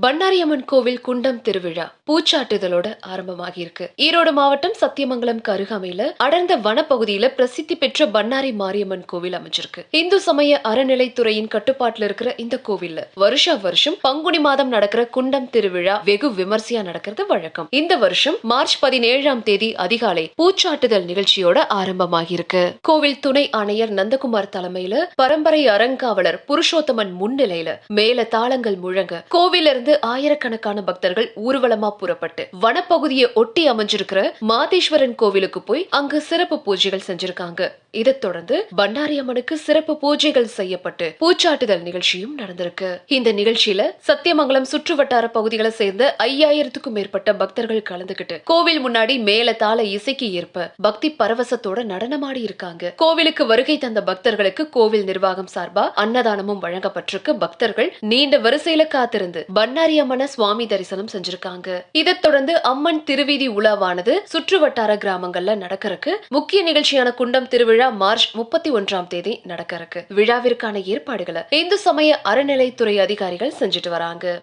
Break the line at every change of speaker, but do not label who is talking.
பண்ணாரியம்மன் கோவில் குண்டம் திருவிழா பூச்சாட்டுதலோட ஆரம்பமாகி இருக்கு. ஈரோடு மாவட்டம் சத்தியமங்கலம் அருகாமையில அடர்ந்த வனப்பகுதியில பிரசித்தி பெற்ற பண்ணாரி மாரியம்மன் கோவில் அமைஞ்சிருக்கு. இந்து சமய அறநிலைத்துறையின் கட்டுப்பாட்டுல இருக்கிற இந்த கோவில்ல வருஷம் பங்குனி மாதம் நடக்கிற குண்டம் திருவிழா வெகு விமர்சையா நடக்கிறது வழக்கம். இந்த வருஷம் மார்ச் 17ஆம் தேதி அதிகாலை பூச்சாட்டுதல் நிகழ்ச்சியோட ஆரம்பமாகி இருக்கு. கோவில் துணை ஆணையர் நந்தகுமார் தலைமையில பரம்பரை அறங்காவலர் புருஷோத்தமன் முன்னிலையில மேல தாளங்கள் முழங்க கோவிலிருந்து ஆயிரக்கணக்கான பக்தர்கள் ஊர்வலமா புறப்பட்டு வனப்பகுதியை ஒட்டி அமைஞ்சிருக்கிற மாதேஸ்வரன் கோவிலுக்கு போய் அங்கு சிறப்பு பூஜைகள் செஞ்சிருக்காங்க. இதைத் தொடர்ந்து பண்ணாரி அம்மனுக்கு சிறப்பு பூஜைகள் செய்யப்பட்டு பூச்சாட்டுதல் நிகழ்ச்சியும் நடந்திருக்கு. இந்த நிகழ்ச்சியில சத்தியமங்கலம் சுற்றுவட்டார பகுதிகளை சேர்ந்த 5000க்கும் மேற்பட்ட பக்தர்கள் கலந்துகிட்டு கோவில் முன்னாடி மேல தாள இசைக்கு ஏற்ப பக்தி பரவசத்தோட நடனமாடி இருக்காங்க. கோவிலுக்கு வருகை தந்த பக்தர்களுக்கு கோவில் நிர்வாகம் சார்பா அன்னதானமும் வழங்கப்பட்டிருக்கு. பக்தர்கள் நீண்ட வரிசையில காத்திருந்து பண்ணாரி அம்மனை சுவாமி தரிசனம் செஞ்சிருக்காங்க. இதைத் தொடர்ந்து அம்மன் திருவீதி உலாவானது சுற்றுவட்டார கிராமங்கள்ல நடக்கிறதுக்கு முக்கிய நிகழ்ச்சியான குண்டம் திருவிழா மார்ச் 31ஆம் தேதி நடக்க இருக்கு. விழாவிற்கான ஏற்பாடுகளை இந்து சமய அறநிலைத்துறை அதிகாரிகள் செஞ்சுட்டு வராங்க.